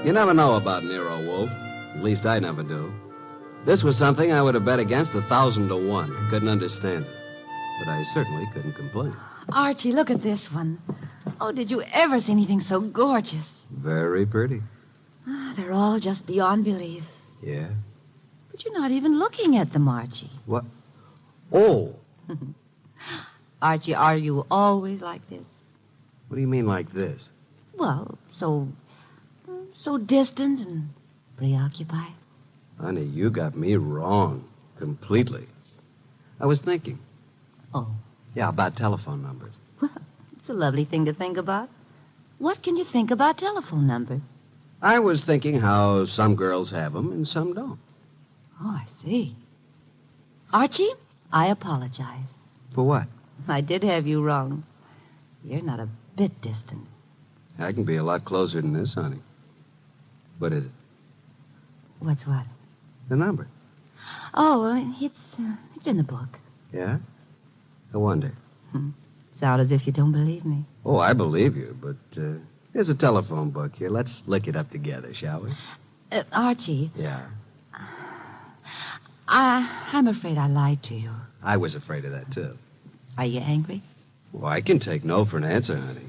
You never know about Nero Wolfe. At least I never do. This was something I would have bet against 1,000 to 1. Couldn't understand it. But I certainly couldn't complain. Archie, look at this one. Oh, did you ever see anything so gorgeous? Very pretty. They're all just beyond belief. Yeah? But you're not even looking at them, Archie. What? Oh! Archie, are you always like this? What do you mean like this? Well, so distant and preoccupied. Honey, you got me wrong. Completely. I was thinking. Oh. Yeah, about telephone numbers. Well, it's a lovely thing to think about. What can you think about telephone numbers? I was thinking how some girls have them and some don't. Oh, I see. Archie, I apologize. For what? I did have you wrong. You're not a bit distant. I can be a lot closer than this, honey. What is it? What's what? The number. Oh, well, it's in the book. Yeah? I wonder. Sound as if you don't believe me. Oh, I believe you, but there's a telephone book here. Let's look it up together, shall we? Archie. Yeah? I'm afraid I lied to you. I was afraid of that, too. Are you angry? Well, I can take no for an answer, honey.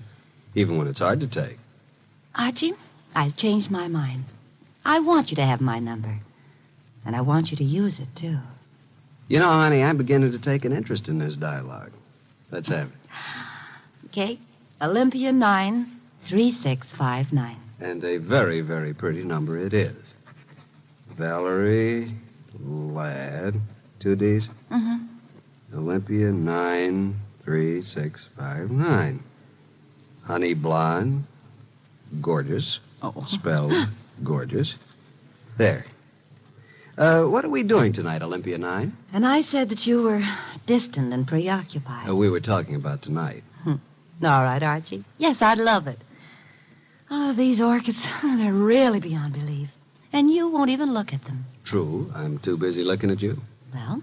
Even when it's hard to take. Archie, I've changed my mind. I want you to have my number. And I want you to use it, too. You know, honey, I'm beginning to take an interest in this dialogue. Let's have it. Okay. Olympia 93659. And a very, very pretty number it is. Valerie Ladd. 2 Ds? Mm-hmm. Olympia 93659. Honey blonde. Gorgeous. Oh. Spelled gorgeous. There. What are we doing tonight, Olympia 9? And I said that you were distant and preoccupied. We were talking about tonight. All right, Archie. Yes, I'd love it. Oh, these orchids, they're really beyond belief. And you won't even look at them. True. I'm too busy looking at you. Well,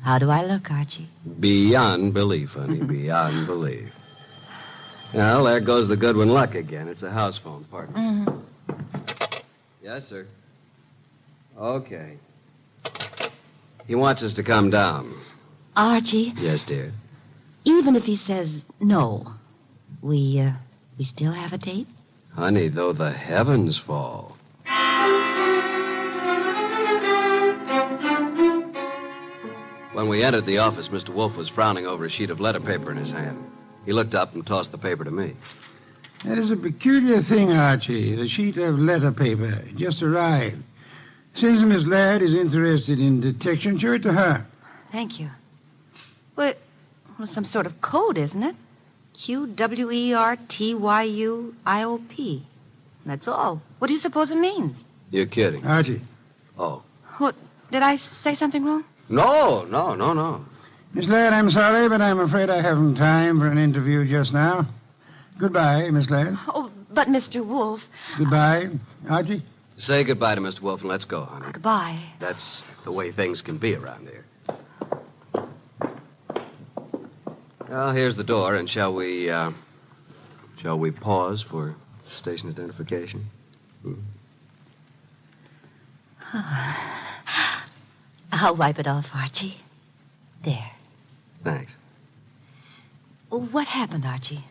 How do I look, Archie? Beyond belief, honey. Beyond belief. Well, there goes the Goodwin luck again. It's a house phone, partner. Mm-hmm. Yes, sir. Okay. He wants us to come down. Archie, Yes, dear. even if he says no, we still have a date? Honey, though the heavens fall. When we entered the office, Mr. Wolfe was frowning over a sheet of letter paper in his hand. He looked up and tossed the paper to me. That is a peculiar thing, Archie. The sheet of letter paper just arrived. Since Miss Ladd is interested in detection, show it to her. Thank you. Well, some sort of code, isn't it? QWERTYUIOP. That's all. What do you suppose it means? You're kidding. Archie. Oh. What? Did I say something wrong? No. Miss Ladd, I'm sorry, but I'm afraid I haven't time for an interview just now. Goodbye, Miss Ladd. Oh, but Mr. Wolfe. Goodbye, Archie. Say goodbye to Mr. Wolfe and let's go, honey. Goodbye. That's the way things can be around here. Well, here's the door, and shall we pause for station identification? I'll wipe it off, Archie. There. Thanks. What happened, Archie?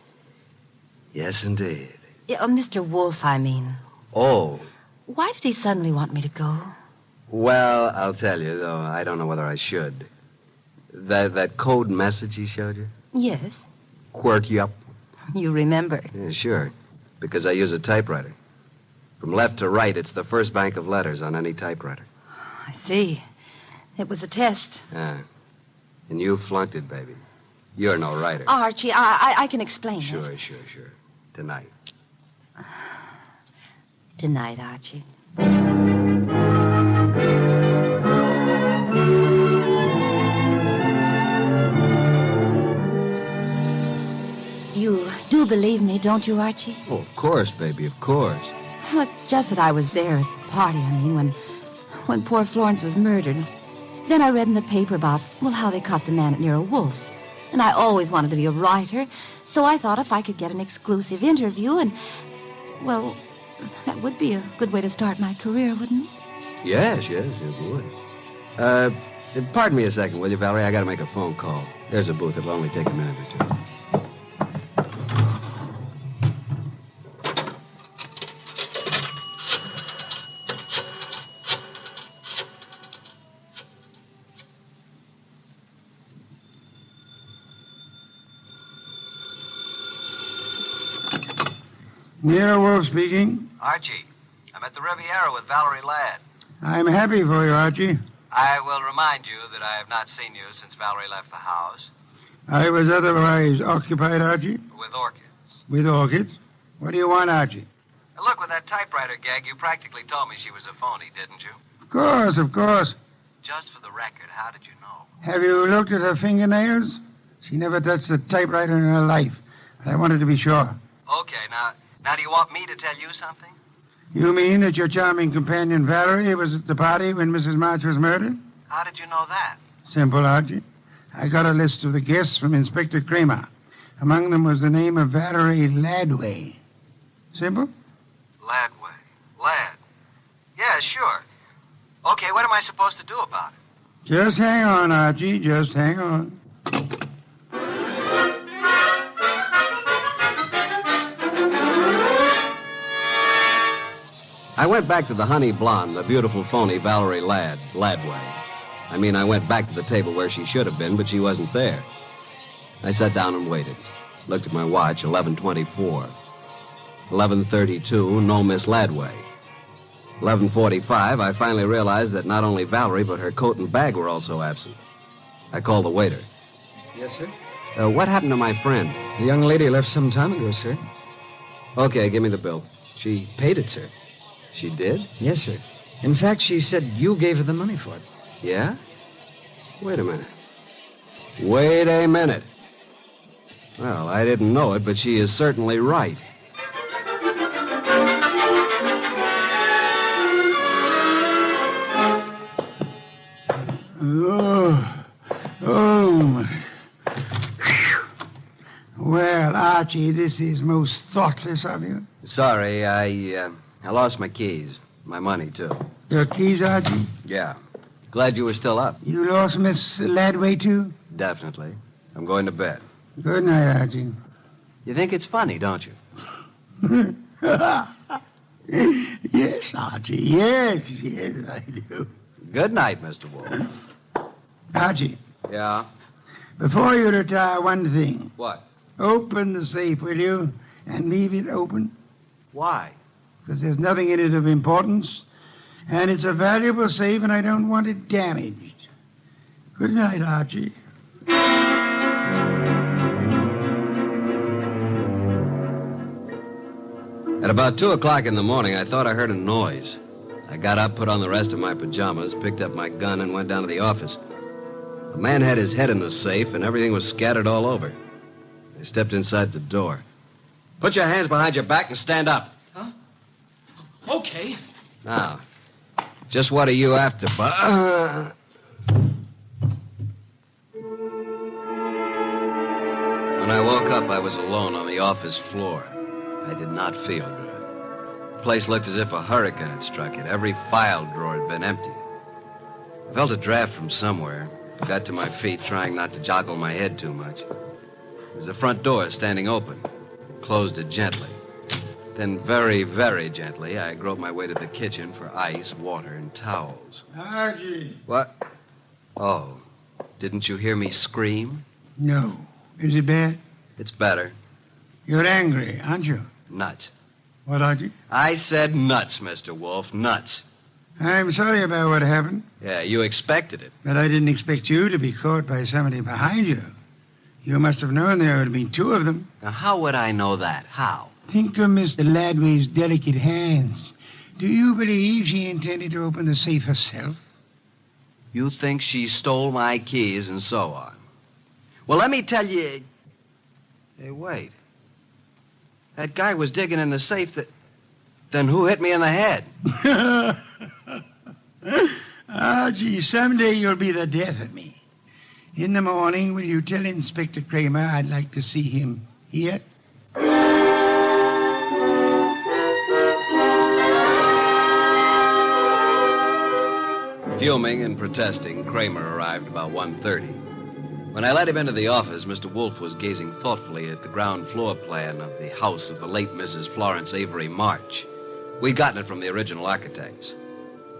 Yes, indeed. Yeah, Mr. Wolfe, I mean. Oh. Why did he suddenly want me to go? Well, I'll tell you, though I don't know whether I should. That code message he showed you? Yes. Quirt you up? You remember. Yeah, sure. Because I use a typewriter. From left to right, it's the first bank of letters on any typewriter. I see. It was a test. Yeah. And you flunked it, baby. You're no writer. Archie, I can explain Sure. it. Tonight. Tonight, Archie. You do believe me, don't you, Archie? Oh, of course, baby, of course. Well, it's just that I was there at the party, when poor Florence was murdered. Then I read in the paper about, how they caught the man at Nero Wolfe's. And I always wanted to be a writer, so I thought if I could get an exclusive interview that would be a good way to start my career, wouldn't it? Yes, it would. Pardon me a second, will you, Valerie? I got to make a phone call. There's a booth. It'll only take a minute or two. Nero Wolfe speaking. Archie, I'm at the Riviera with Valerie Ladd. I'm happy for you, Archie. I will remind you that I have not seen you since Valerie left the house. I was otherwise occupied, Archie. With orchids. With orchids? What do you want, Archie? Now, look, with that typewriter gag, you practically told me she was a phony, didn't you? Of course. Just for the record, how did you know? Have you looked at her fingernails? She never touched a typewriter in her life. But I wanted to be sure. Okay, now do you want me to tell you something? You mean that your charming companion Valerie was at the party when Mrs. March was murdered? How did you know that? Simple, Archie. I got a list of the guests from Inspector Kramer. Among them was the name of Valerie Laddway. Simple? Ladd. Yeah, sure. Okay, what am I supposed to do about it? Just hang on, Archie. Just hang on. I went back to the honey blonde, the beautiful phony Valerie Laddway. I went back to the table where she should have been, but she wasn't there. I sat down and waited. Looked at my watch, 11:24. 11:32, no Miss Laddway. 11:45, I finally realized that not only Valerie, but her coat and bag were also absent. I called the waiter. Yes, sir? What happened to my friend? The young lady left some time ago, sir. Okay, give me the bill. She paid it, sir. She did? Yes, sir. In fact, she said you gave her the money for it. Yeah? Wait a minute. Well, I didn't know it, but she is certainly right. Oh, Oh, well, Archie, this is most thoughtless of you. Sorry, I lost my keys. My money, too. Your keys, Archie? Yeah. Glad you were still up. You lost Miss Ladway, too? Definitely. I'm going to bed. Good night, Archie. You think it's funny, don't you? Yes, Archie. Yes, I do. Good night, Mr. Wolfe. Archie. Yeah? Before you retire, one thing. What? Open the safe, will you? And leave it open. Why? Because there's nothing in it of importance. And it's a valuable safe, and I don't want it damaged. Good night, Archie. At about 2 o'clock in the morning, I thought I heard a noise. I got up, put on the rest of my pajamas, picked up my gun, and went down to the office. The man had his head in the safe, and everything was scattered all over. I stepped inside the door. Put your hands behind your back and stand up. Huh? Okay. Now, just what are you after, bud? When I woke up, I was alone on the office floor. I did not feel good. The place looked as if a hurricane had struck it. Every file drawer had been emptied. I felt a draft from somewhere. Got to my feet, trying not to joggle my head too much. There was the front door standing open. I closed it gently. Then very, very gently, I groped my way to the kitchen for ice, water, and towels. Archie. What? Oh, didn't you hear me scream? No. Is it bad? It's better. You're angry, aren't you? Nuts. What, Archie? I said nuts, Mr. Wolfe, nuts. I'm sorry about what happened. Yeah, you expected it. But I didn't expect you to be caught by somebody behind you. You must have known there would be two of them. Now, how would I know that? How? Think of Mr. Ladway's delicate hands. Do you believe she intended to open the safe herself? You think she stole my keys and so on. Well, let me tell you... Hey, wait. That guy was digging in the safe that... Then who hit me in the head? Archie, someday you'll be the death of me. In the morning, will you tell Inspector Kramer I'd like to see him here? Fuming and protesting, Kramer arrived about 1:30. When I let him into the office, Mr. Wolfe was gazing thoughtfully at the ground floor plan of the house of the late Mrs. Florence Avery March. We'd gotten it from the original architects.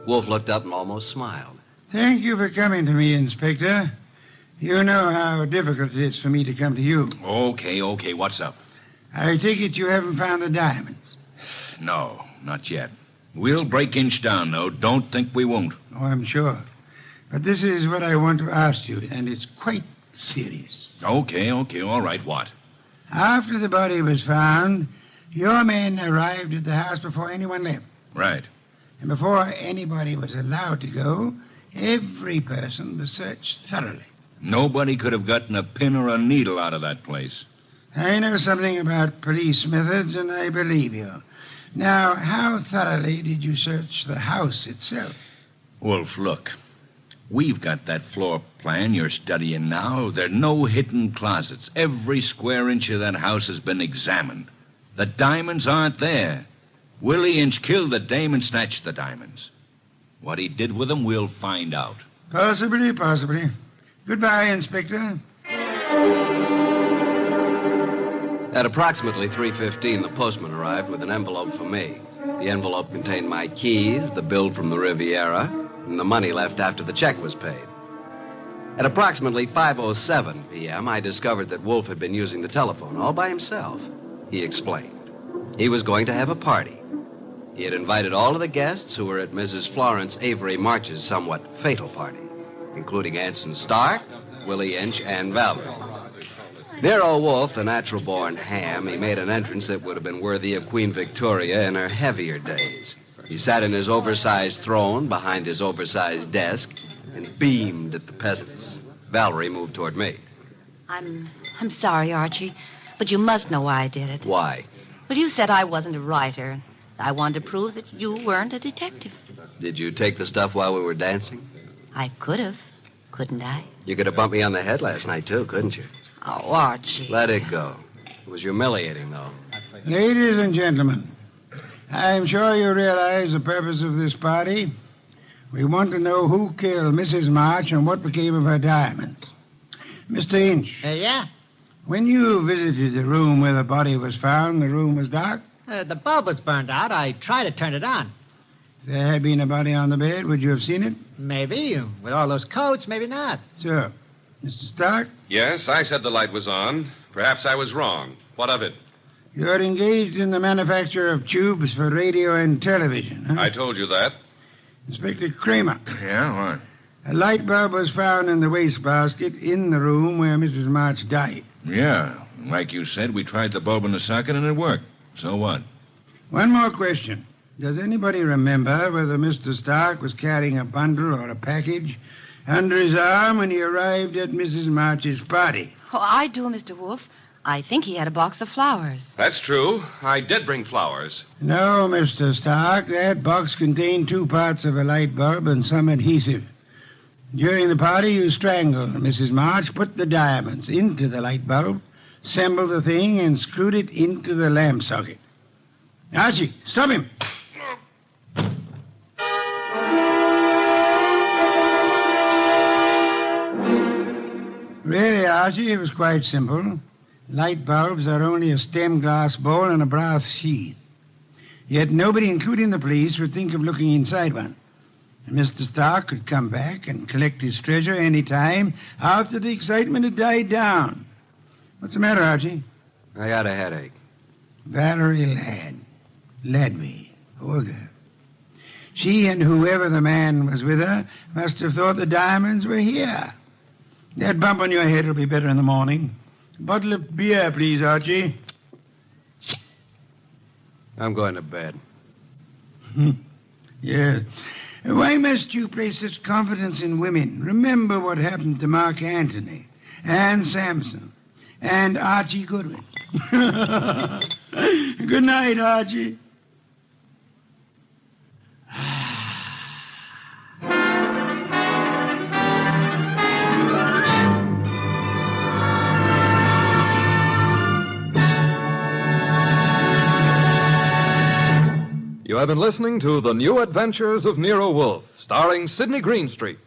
Wolfe looked up and almost smiled. Thank you for coming to me, Inspector. You know how difficult it is for me to come to you. Okay, what's up? I take it you haven't found the diamonds. No, not yet. We'll break inch down, though. Don't think we won't. Oh, I'm sure. But this is what I want to ask you, and it's quite serious. Okay, all right, what? After the body was found, your men arrived at the house before anyone left. Right. And before anybody was allowed to go, every person was searched thoroughly. Nobody could have gotten a pin or a needle out of that place. I know something about police methods, and I believe you. Now, how thoroughly did you search the house itself? Wolf, look. We've got that floor plan you're studying now. There are no hidden closets. Every square inch of that house has been examined. The diamonds aren't there. Willie Inch killed the dame and snatched the diamonds. What he did with them, we'll find out. Possibly. Goodbye, Inspector. At approximately 3:15, the postman arrived with an envelope for me. The envelope contained my keys, the bill from the Riviera, and the money left after the check was paid. At approximately 5:07 p.m., I discovered that Wolfe had been using the telephone all by himself. He explained. He was going to have a party. He had invited all of the guests who were at Mrs. Florence Avery March's somewhat fatal party, including Anson Stark, Willie Inch, and Valerie. Nero Wolfe, the natural-born ham, he made an entrance that would have been worthy of Queen Victoria in her heavier days. He sat in his oversized throne behind his oversized desk and beamed at the peasants. Valerie moved toward me. I'm sorry, Archie, but you must know why I did it. Why? Well, you said I wasn't a writer. I wanted to prove that you weren't a detective. Did you take the stuff while we were dancing? I could have. couldn't I? You could have bumped me on the head last night, too, couldn't you? Oh, Archie. Let it go. It was humiliating, though. Ladies and gentlemen, I'm sure you realize the purpose of this party. We want to know who killed Mrs. March and what became of her diamonds. Mr. Inch. Yeah? When you visited the room where the body was found, the room was dark? The bulb was burned out. I tried to turn it on. If there had been a body on the bed, would you have seen it? Maybe. With all those coats, maybe not. So, Mr. Stark? Yes, I said the light was on. Perhaps I was wrong. What of it? You're engaged in the manufacture of tubes for radio and television, huh? I told you that. Inspector Kramer. Yeah, what? A light bulb was found in the wastebasket in the room where Mrs. March died. Yeah. Like you said, we tried the bulb in the socket and it worked. So what? One more question. Does anybody remember whether Mr. Stark was carrying a bundle or a package under his arm when he arrived at Mrs. March's party? Oh, I do, Mr. Wolfe. I think he had a box of flowers. That's true. I did bring flowers. No, Mr. Stark. That box contained 2 parts of a light bulb and some adhesive. During the party, you strangled Mrs. March, put the diamonds into the light bulb, assembled the thing, and screwed it into the lamp socket. Archie, stop him! Really, Archie, it was quite simple. Light bulbs are only a stem glass bowl and a brass sheath. Yet nobody, including the police, would think of looking inside one. And Mr. Stark could come back and collect his treasure any time after the excitement had died down. What's the matter, Archie? I got a headache. Valerie Ladby. Poor girl. She and whoever the man was with her must have thought the diamonds were here. That bump on your head will be better in the morning. A bottle of beer, please, Archie. I'm going to bed. Yes. Why must you place such confidence in women? Remember what happened to Mark Antony and Samson and Archie Goodwin. Good night, Archie. You have been listening to The New Adventures of Nero Wolfe, starring Sidney Greenstreet.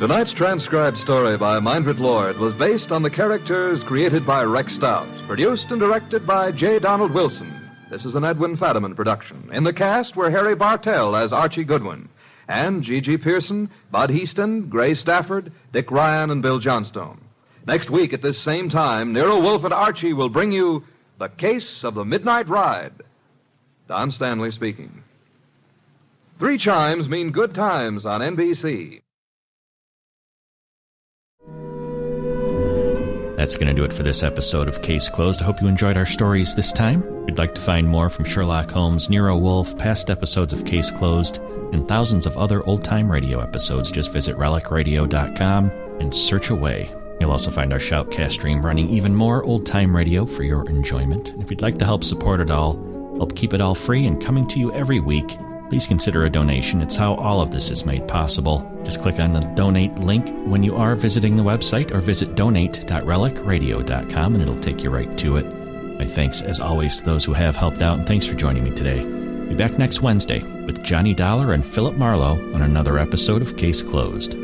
Tonight's transcribed story by Mindred Lord was based on the characters created by Rex Stout, produced and directed by J. Donald Wilson. This is an Edwin Fadiman production. In the cast were Harry Bartell as Archie Goodwin, and G.G. Pearson, Bud Heaston, Gray Stafford, Dick Ryan, and Bill Johnstone. Next week at this same time, Nero Wolfe and Archie will bring you The Case of the Midnight Ride. Don Stanley speaking. 3 chimes mean good times on NBC. That's going to do it for this episode of Case Closed. I hope you enjoyed our stories this time. If you'd like to find more from Sherlock Holmes, Nero Wolfe, past episodes of Case Closed, and thousands of other old-time radio episodes, just visit relicradio.com and search away. You'll also find our Shoutcast stream running even more old-time radio for your enjoyment. And if you'd like to help support it all, help keep it all free and coming to you every week, please consider a donation. It's how all of this is made possible. Just click on the donate link when you are visiting the website or visit donate.relicradio.com and it'll take you right to it. My thanks, as always, to those who have helped out, and thanks for joining me today. Be back next Wednesday with Johnny Dollar and Philip Marlowe on another episode of Case Closed.